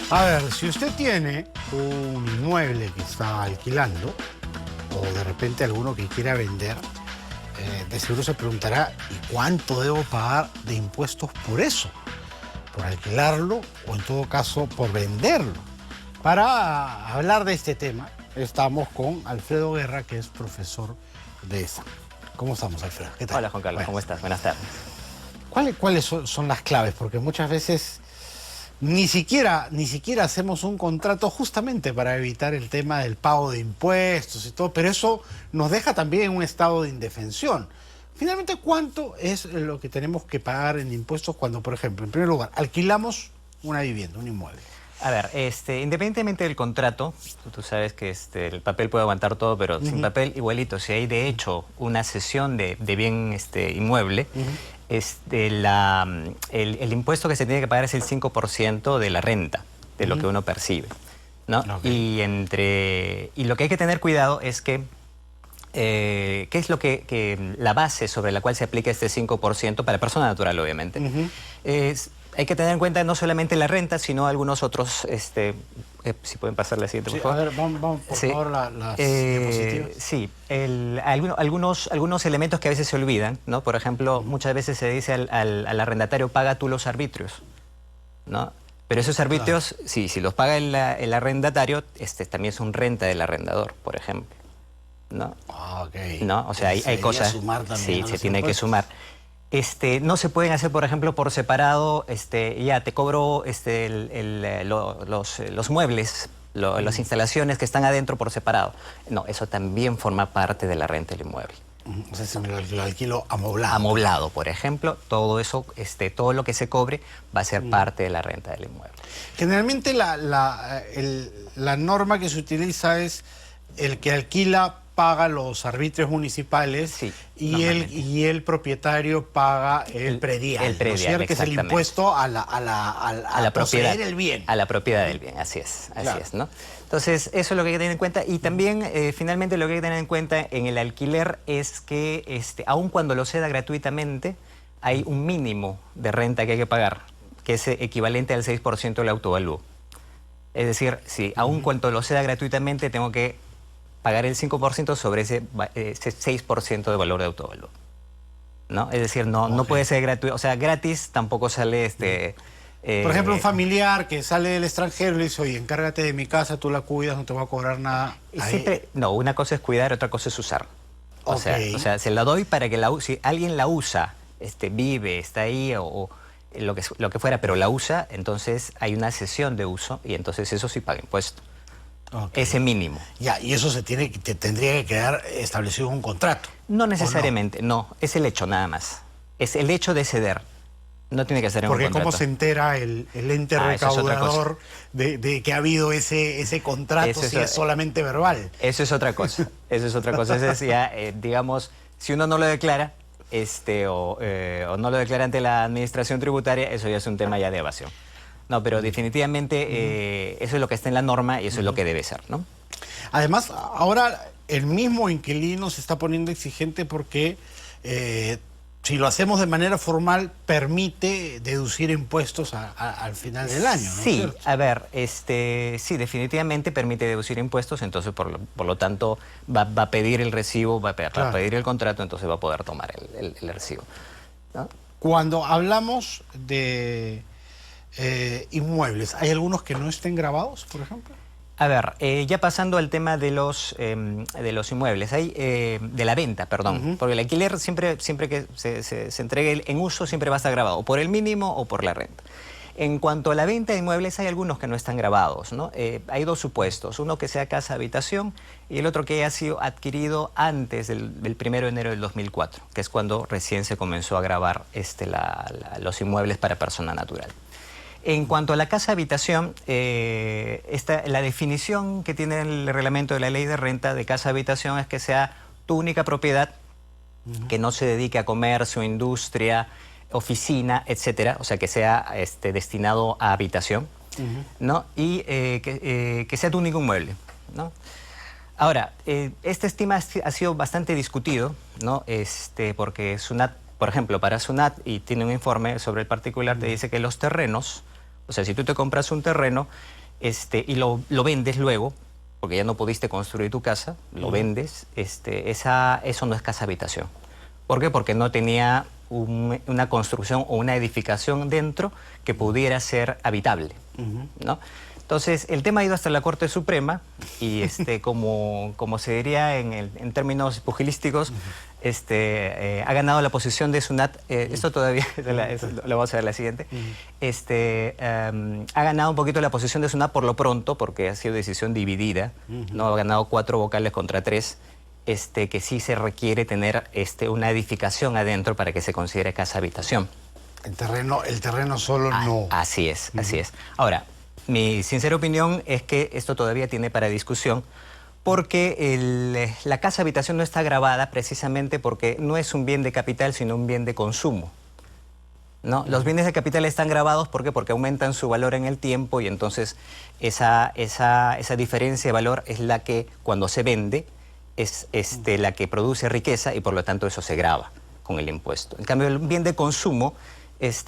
A ver, si usted tiene un inmueble que está alquilando o de repente alguno que quiera vender, de seguro se preguntará, ¿y cuánto debo pagar de impuestos por eso? Por alquilarlo o en todo caso por venderlo. Para hablar de este tema estamos con Alfredo Guerra, que es profesor de ESA. ¿Cómo estamos, Alfredo? ¿Qué tal? Hola, Juan Carlos, ¿cómo estás? Buenas tardes. ¿Cuáles son las claves? Porque muchas veces ni siquiera hacemos un contrato justamente para evitar el tema del pago de impuestos y todo, pero eso nos deja también en un estado de indefensión. Finalmente, ¿cuánto es lo que tenemos que pagar en impuestos cuando, por ejemplo, en primer lugar, alquilamos una vivienda, un inmueble? A ver, independientemente del contrato, tú sabes que el papel puede aguantar todo, pero sin papel igualito. Si hay de hecho una cesión de bien inmueble, el impuesto que se tiene que pagar es el 5% de la renta, de lo que uno percibe, ¿no? Okay. Y lo que hay que tener cuidado es que ¿qué es lo que la base sobre la cual se aplica este 5% para persona natural, obviamente? Hay que tener en cuenta no solamente la renta, sino algunos otros, si pueden pasar la siguiente, por favor. A ver, vamos por favor, las diapositivas. Sí, algunos elementos que a veces se olvidan, ¿no? Por ejemplo, muchas veces se dice al arrendatario, paga tú los arbitrios, ¿no? Pero esos arbitrios, claro, si los paga el arrendatario, también son renta del arrendador, por ejemplo, ¿no? Okay. ¿No? O sea, hay cosas... Sumar también sí, se tiene que sumar. No se pueden hacer, por ejemplo, por separado, ya te cobro los muebles, las instalaciones que están adentro por separado. No, eso también forma parte de la renta del inmueble. O sea, si me lo alquilo amoblado. Amoblado, por ejemplo, todo eso, todo lo que se cobre va a ser parte de la renta del inmueble. Generalmente la norma que se utiliza es el que alquila paga los arbitrios municipales, sí, y el propietario paga el predial. El predial, ¿no? Que es el impuesto a la propiedad del bien. A la propiedad del bien, así es, claro, ¿no? Entonces, eso es lo que hay que tener en cuenta. Y también, finalmente, lo que hay que tener en cuenta en el alquiler es que, aun cuando lo ceda gratuitamente, hay un mínimo de renta que hay que pagar, que es equivalente al 6% del autovalúo. Es decir, si aun cuando lo ceda gratuitamente, tengo que pagar el 5% sobre ese 6% de valor de autovalúo, ¿no? Es decir, no puede ser gratuito. O sea, gratis tampoco sale por ejemplo, un familiar que sale del extranjero y le dice, oye, encárgate de mi casa, tú la cuidas, no te voy a cobrar nada. No, una cosa es cuidar, otra cosa es usar. O sea, se la doy para que si alguien la usa, vive, está ahí o lo que fuera, pero la usa, entonces hay una cesión de uso y entonces eso sí paga impuesto. Ese mínimo. Ya, y eso tendría que quedar establecido en un contrato. No necesariamente, no, es el hecho nada más. Es el hecho de ceder. No tiene que ser en un contrato. Porque ¿cómo se entera el ente recaudador de que ha habido ese contrato si es solamente verbal? Eso es otra cosa. Eso es otra cosa. Eso es ya, digamos, si uno no lo declara, o no lo declara ante la administración tributaria, eso ya es un tema ya de evasión. No, pero definitivamente eso es lo que está en la norma y eso es lo que debe ser, ¿no? Además, ahora el mismo inquilino se está poniendo exigente porque si lo hacemos de manera formal permite deducir impuestos al final del año, ¿no? Sí, a ver, sí, definitivamente permite deducir impuestos, entonces por lo tanto va a pedir el recibo, va a pedir el contrato, entonces va a poder tomar el recibo, ¿no? Cuando hablamos de inmuebles, ¿hay algunos que no estén grabados, por ejemplo? A ver, ya pasando al tema de los inmuebles, de la venta, perdón, porque el alquiler siempre que se entregue en uso siempre va a estar grabado, por el mínimo o por la renta. En cuanto a la venta de inmuebles, hay algunos que no están grabados, ¿no? Hay dos supuestos, uno que sea casa-habitación y el otro que haya sido adquirido antes del 1 de enero del 2004, que es cuando recién se comenzó a grabar los inmuebles para persona natural. En cuanto a la casa-habitación, la definición que tiene el reglamento de la ley de renta de casa-habitación es que sea tu única propiedad, que no se dedique a comercio, industria, oficina, etcétera, o sea, que sea destinado a habitación, ¿no? Y que sea tu único inmueble, ¿no? Ahora, este estima ha sido bastante discutido, ¿no? Porque SUNAT, por ejemplo, para SUNAT, y tiene un informe sobre el particular, te dice que los terrenos, o sea, si tú te compras un terreno, y lo vendes luego, porque ya no pudiste construir tu casa, lo vendes, eso no es casa habitación. ¿Por qué? Porque no tenía una construcción o una edificación dentro que pudiera ser habitable, ¿no? Entonces, el tema ha ido hasta la Corte Suprema y como se diría en términos pugilísticos, ha ganado la posición de SUNAT. Esto todavía, lo vamos a ver la siguiente. Ha ganado un poquito la posición de SUNAT por lo pronto, porque ha sido decisión dividida, ¿no? Ha ganado 4 vocales contra 3. Que sí se requiere tener una edificación adentro para que se considere casa habitación. El terreno solo no. Así es, así es. Ahora, mi sincera opinión es que esto todavía tiene para discusión porque la casa habitación no está gravada precisamente porque no es un bien de capital, sino un bien de consumo, ¿no? Los bienes de capital están gravados, ¿por qué? Porque aumentan su valor en el tiempo y entonces esa diferencia de valor es la que cuando se vende es la que produce riqueza y por lo tanto eso se grava con el impuesto. En cambio, el bien de consumo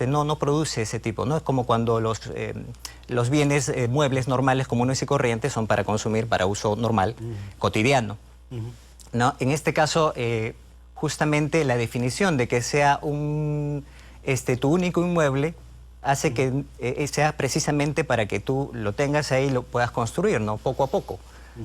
no produce ese tipo, ¿no? Es como cuando los bienes muebles normales, comunes y corrientes son para consumir, para uso normal, cotidiano, ¿no? En este caso, justamente la definición de que sea tu único inmueble hace que sea precisamente para que tú lo tengas ahí y lo puedas construir, ¿no? Poco a poco,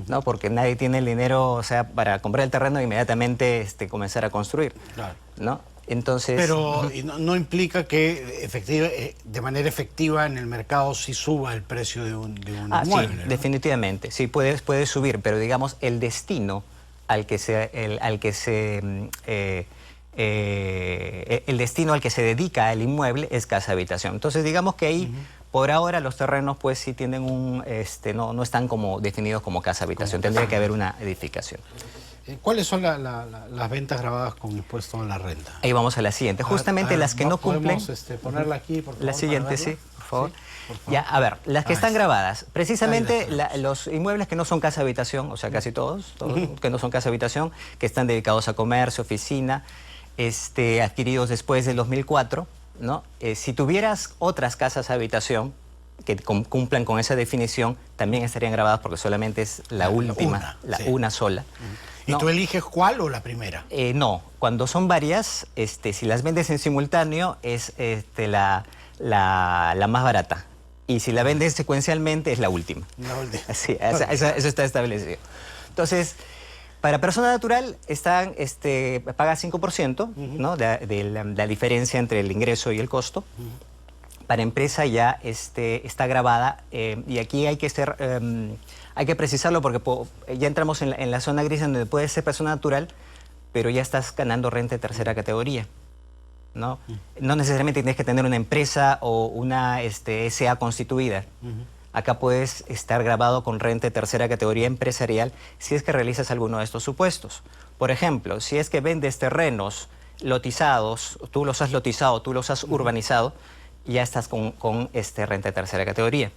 ¿no? Porque nadie tiene el dinero, o sea, para comprar el terreno e inmediatamente comenzar a construir, claro, ¿no? Entonces, pero no implica que de manera efectiva en el mercado sí suba el precio de un inmueble, sí, ¿no? Definitivamente, sí, puede subir, pero digamos el destino el destino al que se dedica el inmueble es casa habitación. Entonces digamos que ahí por ahora los terrenos pues sí tienen no están como definidos como casa habitación, tendría que haber una edificación. ¿Cuáles son las ventas grabadas con impuesto a la renta? Ahí vamos a la siguiente. Justamente las que no cumplen... ¿Podemos ponerla aquí, por favor? La siguiente, sí, por favor. Sí, por favor. Ya, a ver, las que están grabadas. Precisamente los inmuebles que no son casa habitación, o sea, casi todos que no son casa habitación, que están dedicados a comercio, oficina, adquiridos después del 2004, ¿no? Si tuvieras otras casas habitación que cumplan con esa definición, también estarían grabadas porque solamente es la última, una sola. ¿Y tú eliges cuál o la primera? No, cuando son varias, si las vendes en simultáneo es la más barata. Y si la vendes secuencialmente es la última. La última. Sí, eso está establecido. Entonces, para persona natural paga 5%, ¿no? de la diferencia entre el ingreso y el costo. Para empresa ya está grabada y aquí hay que precisarlo porque ya entramos en la zona gris en donde puede ser persona natural, pero ya estás ganando renta de tercera categoría, ¿no? No necesariamente tienes que tener una empresa o una SA constituida. Acá puedes estar grabado con renta de tercera categoría empresarial si es que realizas alguno de estos supuestos. Por ejemplo, si es que vendes terrenos lotizados, tú los has lotizado, tú los has urbanizado, ya estás con renta de tercera categoría.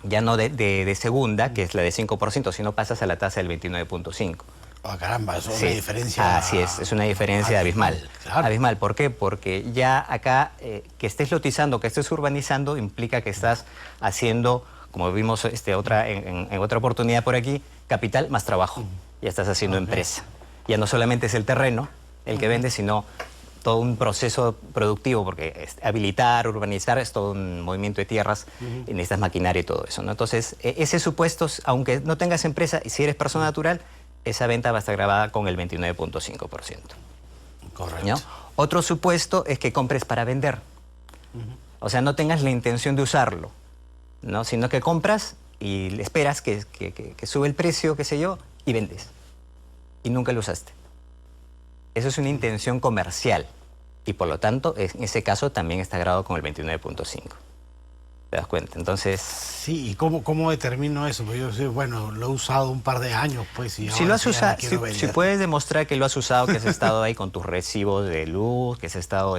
Ya no de segunda, que es la de 5%, sino pasas a la tasa del 29.5%. Ah, caramba, eso es una diferencia... Así es una diferencia abismal. Claro. Abismal, ¿por qué? Porque ya acá, que estés lotizando, que estés urbanizando, implica que estás haciendo, como vimos en otra oportunidad por aquí, capital más trabajo. Ya estás haciendo empresa. Ya no solamente es el terreno el que vende, sino todo un proceso productivo, porque habilitar, urbanizar, es todo un movimiento de tierras, y necesitas maquinaria y todo eso, ¿no? Entonces, ese supuesto, aunque no tengas empresa, y si eres persona natural, esa venta va a estar grabada con el 29.5%. Correcto. ¿No? Otro supuesto es que compres para vender. O sea, no tengas la intención de usarlo, ¿no? Sino que compras y esperas que sube el precio, qué sé yo, y vendes. Y nunca lo usaste. Eso es una intención comercial y por lo tanto en ese caso también está grabado con el 29.5%. ¿Te das cuenta? Entonces... Sí, ¿y cómo determino eso? Porque yo sé, bueno, lo he usado un par de años, pues, y si lo has usado, si puedes demostrar que lo has usado, que has estado ahí con tus recibos de luz, que has estado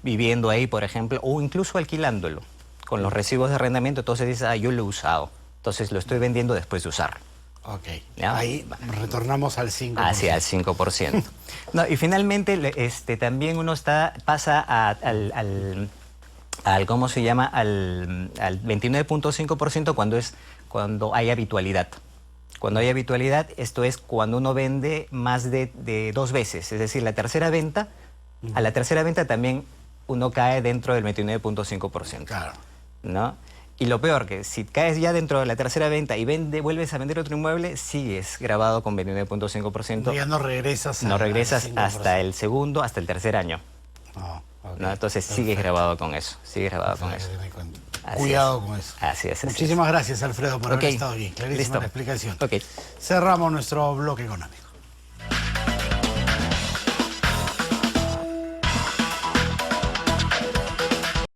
viviendo ahí, por ejemplo, o incluso alquilándolo, con los recibos de arrendamiento, entonces dices, yo lo he usado, entonces lo estoy vendiendo después de usarlo. Ok, ¿ya? Ahí retornamos al 5%. Así, al 5%. No, y finalmente también uno pasa al ¿cómo se llama? Al 29.5% cuando hay habitualidad. Cuando hay habitualidad, esto es cuando uno vende más de 2 veces. Es decir, la tercera venta, a la tercera venta también uno cae dentro del 29.5%. Claro. ¿No? Y lo peor, que si caes ya dentro de la tercera venta y vuelves a vender otro inmueble, sigues grabado con 29.5%. Ya no regresas. No regresas al 5%. hasta el segundo, hasta el tercer año. Ok, ¿No? Entonces perfecto. sigues grabado con eso. Sigues grabado con eso. Así Cuidado es. con eso. Así es. Muchísimas gracias, Alfredo, por haber estado aquí. Clarísima Listo. la explicación. Ok. Cerramos nuestro bloque económico.